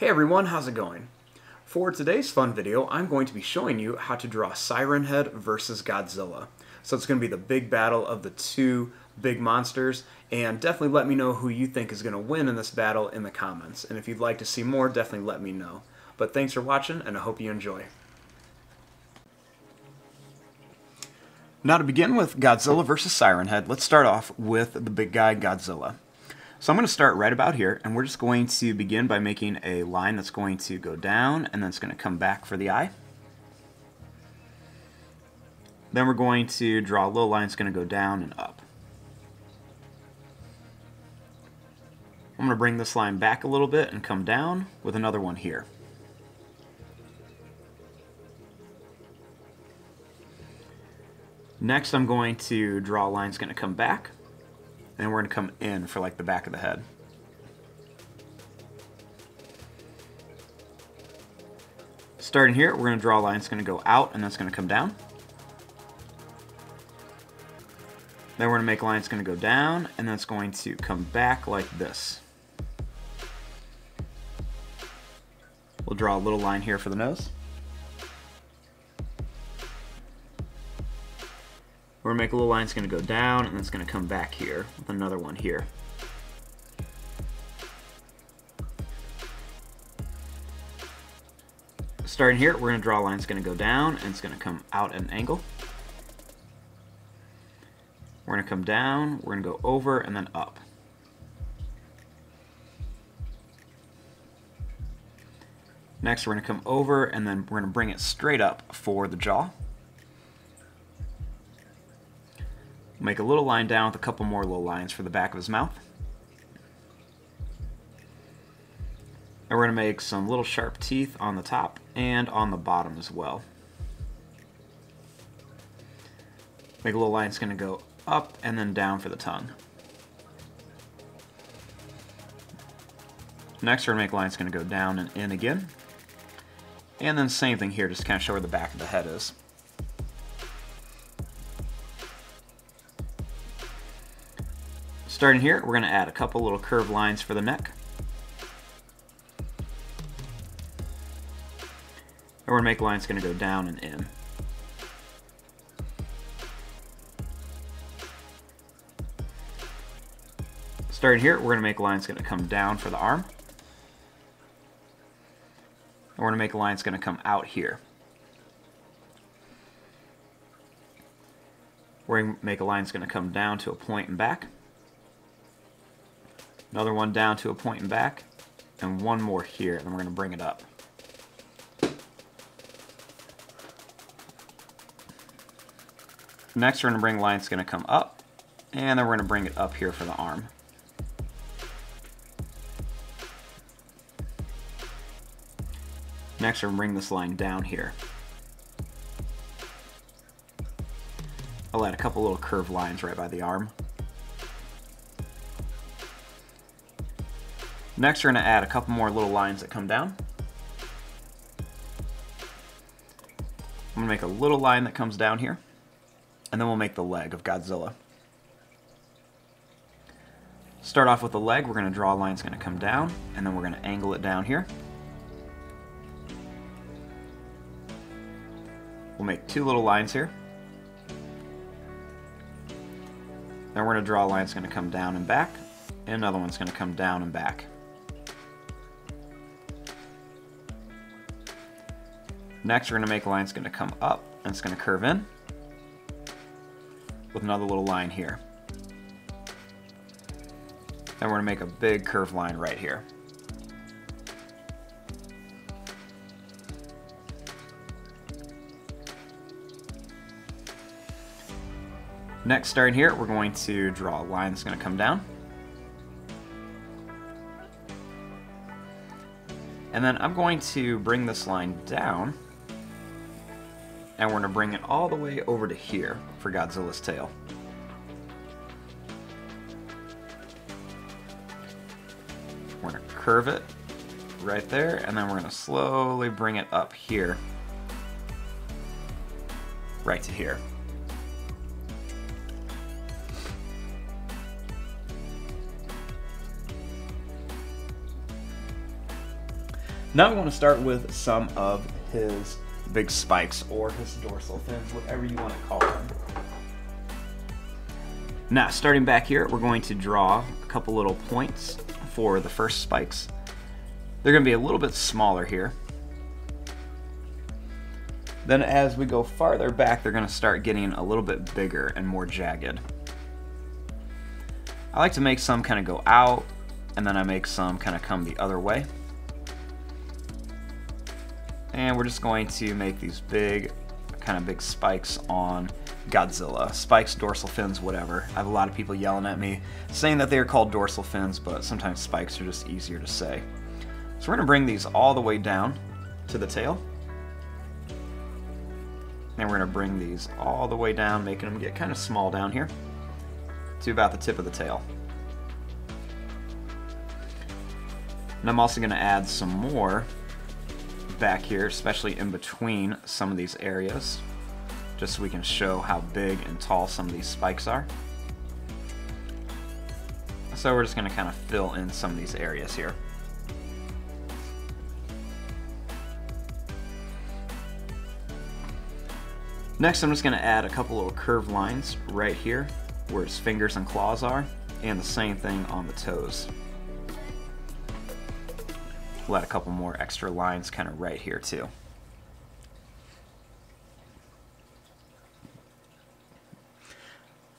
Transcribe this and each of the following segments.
Hey everyone, how's it going? For today's fun video, I'm going to be showing you how to draw Siren Head versus Godzilla. So it's going to be the big battle of the two big monsters, and definitely let me know who you think is going to win in this battle in the comments. And if you'd like to see more, definitely let me know. But thanks for watching, and I hope you enjoy. Now to begin with Godzilla versus Siren Head, let's start off with the big guy Godzilla. So I'm going to start right about here, and we're just going to begin by making a line that's going to go down, and then it's going to come back for the eye. Then we're going to draw a little line that's going to go down and up. I'm going to bring this line back a little bit and come down with another one here. Next I'm going to draw a line that's going to come back. And we're going to come in for like the back of the head. Starting here, we're going to draw a line that's going to go out and that's going to come down. Then we're going to make a line that's going to go down and then it's going to come back like this. We'll draw a little line here for the nose. We're going to make a little line that's going to go down, and then it's going to come back here with another one here. Starting here, we're going to draw a line that's going to go down, and it's going to come out at an angle. We're going to come down, we're going to go over, and then up. Next, we're going to come over, and then we're going to bring it straight up for the jaw. Make a little line down with a couple more little lines for the back of his mouth. And we're going to make some little sharp teeth on the top and on the bottom as well. Make a little line that's going to go up and then down for the tongue. Next we're going to make a line that's going to go down and in again. And then same thing here, just to kind of show where the back of the head is. Starting here, we're going to add a couple little curved lines for the neck. And we're going to make lines going to go down and in. Starting here, we're going to make lines going to come down for the arm. And we're going to make a line that's going to come out here. We're going to make a line that's going to come down to a point and back. Another one down to a point and back, and one more here, and then we're going to bring it up. Next we're going to bring a line that's going to come up, and then we're going to bring it up here for the arm. Next we're going to bring this line down here. I'll add a couple little curved lines right by the arm. Next we're going to add a couple more little lines that come down. I'm going to make a little line that comes down here, and then we'll make the leg of Godzilla. Start off with the leg, we're going to draw a line that's going to come down, and then we're going to angle it down here. We'll make two little lines here. Then we're going to draw a line that's going to come down and back, and another one's going to come down and back. Next, we're going to make a line that's going to come up, and it's going to curve in with another little line here. Then we're going to make a big curved line right here. Next, starting here, we're going to draw a line that's going to come down. And then I'm going to bring this line down, and we're going to bring it all the way over to here for Godzilla's tail. We're going to curve it right there, and then we're going to slowly bring it up here, right to here. Now I'm going to start with some of his big spikes, or his dorsal fins, whatever you want to call them. Now, starting back here, we're going to draw a couple little points for the first spikes. They're going to be a little bit smaller here. Then as we go farther back, they're going to start getting a little bit bigger and more jagged. I like to make some kind of go out, and then I make some kind of come the other way. And we're just going to make these big, kind of big spikes on Godzilla. Spikes, dorsal fins, whatever. I have a lot of people yelling at me saying that they are called dorsal fins, but sometimes spikes are just easier to say. So we're going to bring these all the way down to the tail. And we're going to bring these all the way down, making them get kind of small down here to about the tip of the tail. And I'm also going to add some more back here, especially in between some of these areas, just so we can show how big and tall some of these spikes are. So we're just going to kind of fill in some of these areas here. Next, I'm just going to add a couple little curved lines right here where his fingers and claws are, and the same thing on the toes. We'll add a couple more extra lines kind of right here too.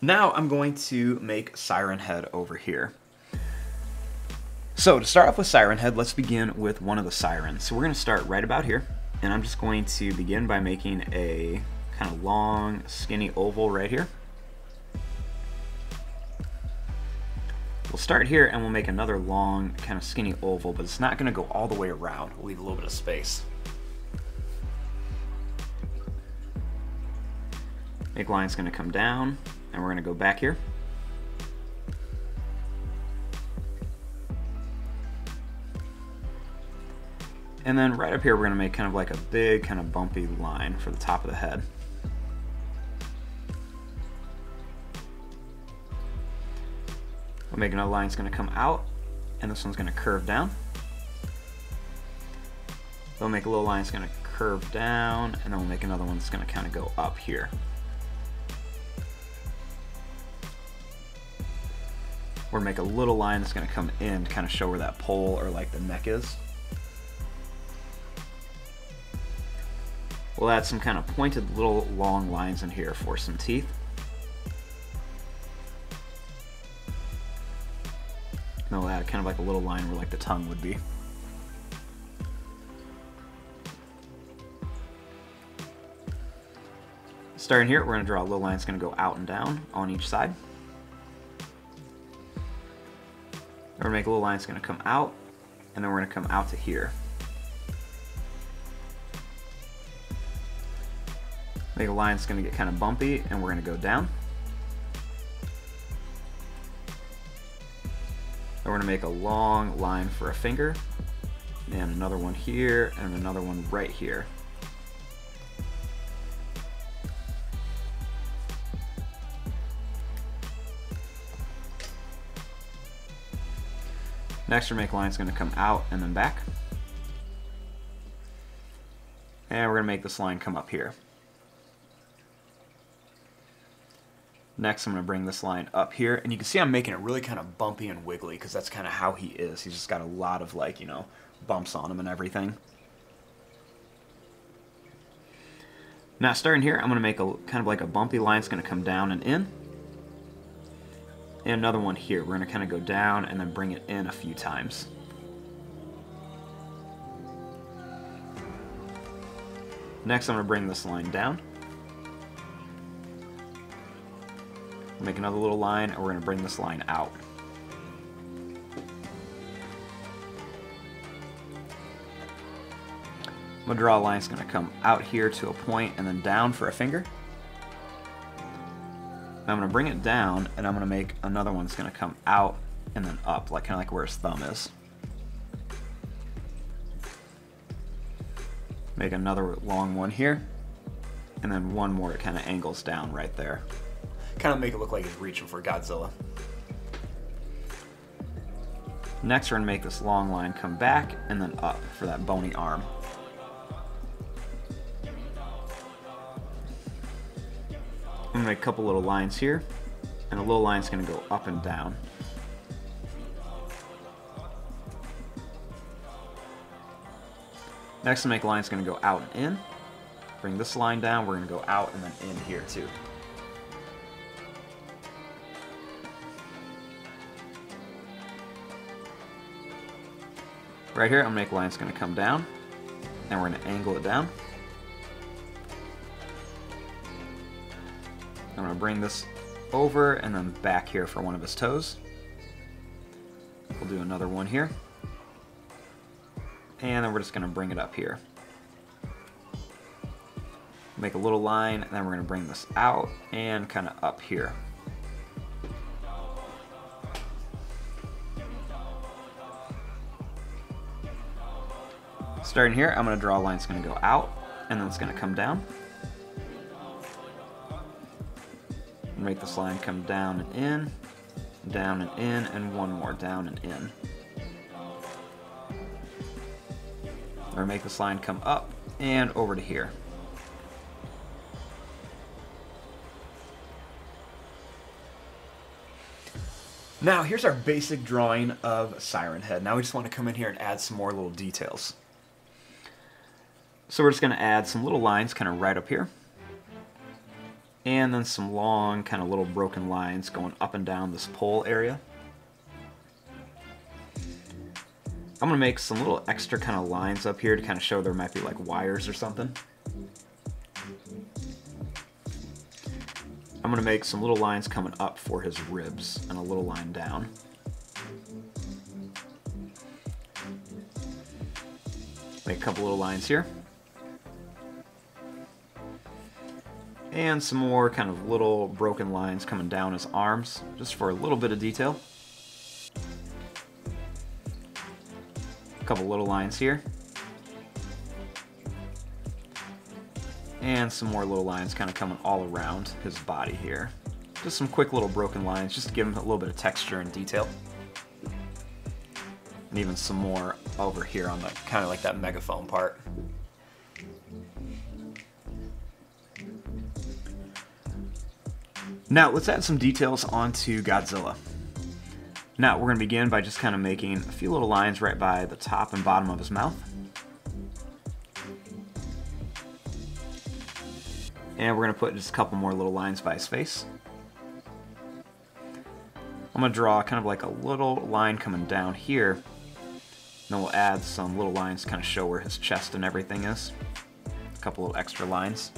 Now I'm going to make Siren Head over here. So to start off with Siren Head, let's begin with one of the sirens. So we're going to start right about here, and I'm just going to begin by making a kind of long, skinny oval right here. We'll start here and we'll make another long, kind of skinny oval, but it's not going to go all the way around. We'll leave a little bit of space. Big line's going to come down, and we're going to go back here. And then right up here, we're going to make kind of like a big, kind of bumpy line for the top of the head. We'll make another line that's going to come out, and this one's going to curve down. We'll make a little line that's going to curve down, and then we'll make another one that's going to kind of go up here. We're going to make a little line that's going to come in to kind of show where that pole or like the neck is. We'll add some kind of pointed little long lines in here for some teeth. And we'll add kind of like a little line where like the tongue would be. Starting here, we're going to draw a little line that's going to go out and down on each side. We're going to make a little line that's going to come out, and then we're going to come out to here. Make a line that's going to get kind of bumpy, and we're going to go down. We're going to make a long line for a finger, and another one here, and another one right here. Next, our make line is going to come out and then back. And we're going to make this line come up here. Next, I'm going to bring this line up here, and you can see I'm making it really kind of bumpy and wiggly because that's kind of how he is. He's just got a lot of, like, you know, bumps on him and everything. Now, starting here, I'm going to make a kind of like a bumpy line that's going to come down and in. And another one here. We're going to kind of go down and then bring it in a few times. Next, I'm going to bring this line down. Make another little line, and we're going to bring this line out. I'm going to draw a line that's going to come out here to a point and then down for a finger. I'm going to bring it down, and I'm going to make another one that's going to come out and then up, like kind of like where his thumb is. Make another long one here, and then one more that kind of angles down right there. Kind of make it look like he's reaching for Godzilla. Next, we're going to make this long line come back and then up for that bony arm. I'm going to make a couple little lines here, and the little line's going to go up and down. Next, to make a line, it's going to go out and in. Bring this line down, we're going to go out and then in here too. Right here, I'm going to make a line that's going to come down, and we're going to angle it down. I'm going to bring this over and then back here for one of his toes. We'll do another one here. And then we're just going to bring it up here. Make a little line, and then we're going to bring this out and kind of up here. Starting here, I'm going to draw a line that's going to go out, and then it's going to come down. Make this line come down and in, and one more down and in. Or make this line come up and over to here. Now here's our basic drawing of Siren Head. Now we just want to come in here and add some more little details. So we're just going to add some little lines kind of right up here. And then some long kind of little broken lines going up and down this pole area. I'm going to make some little extra kind of lines up here to kind of show there might be like wires or something. I'm going to make some little lines coming up for his ribs and a little line down. Make a couple little lines here. And some more kind of little broken lines coming down his arms, just for a little bit of detail. A couple little lines here. And some more little lines kind of coming all around his body here. Just some quick little broken lines, just to give him a little bit of texture and detail. And even some more over here on the kind of like that megaphone part. Now let's add some details onto Godzilla. Now we're going to begin by just kind of making a few little lines right by the top and bottom of his mouth. And we're going to put just a couple more little lines by his face. I'm going to draw kind of like a little line coming down here. Then we'll add some little lines to kind of show where his chest and everything is. A couple little extra lines.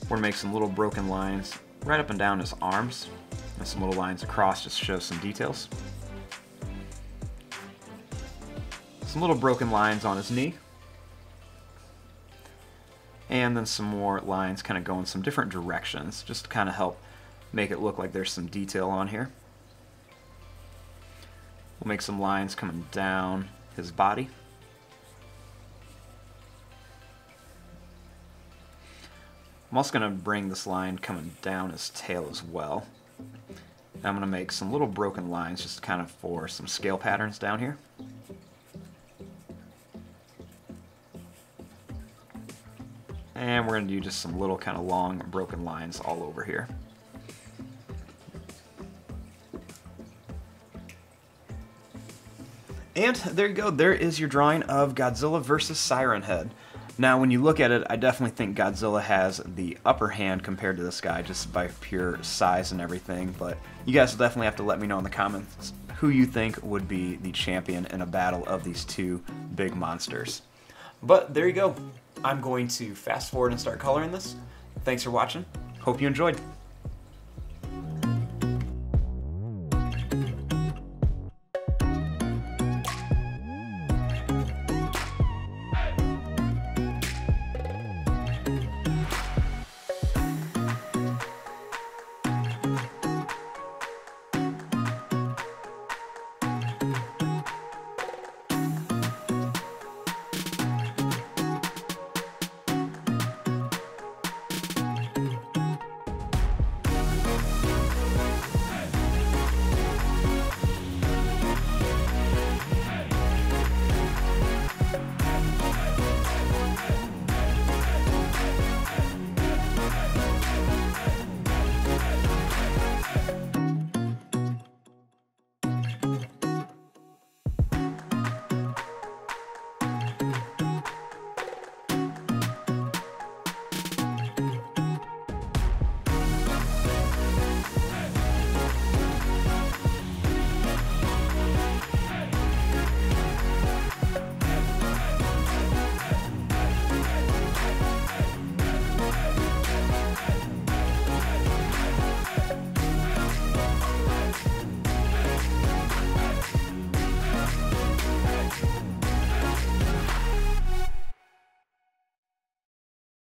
We're going to make some little broken lines right up and down his arms, and some little lines across just to show some details. Some little broken lines on his knee. And then some more lines kind of go in some different directions, just to kind of help make it look like there's some detail on here. We'll make some lines coming down his body. I'm also going to bring this line coming down his tail as well. And I'm going to make some little broken lines just kind of for some scale patterns down here. And we're going to do just some little kind of long broken lines all over here. And there you go, there is your drawing of Godzilla vs. Siren Head. Now when you look at it, I definitely think Godzilla has the upper hand compared to this guy just by pure size and everything, but you guys will definitely have to let me know in the comments who you think would be the champion in a battle of these two big monsters. But there you go. I'm going to fast forward and start coloring this. Thanks for watching. Hope you enjoyed.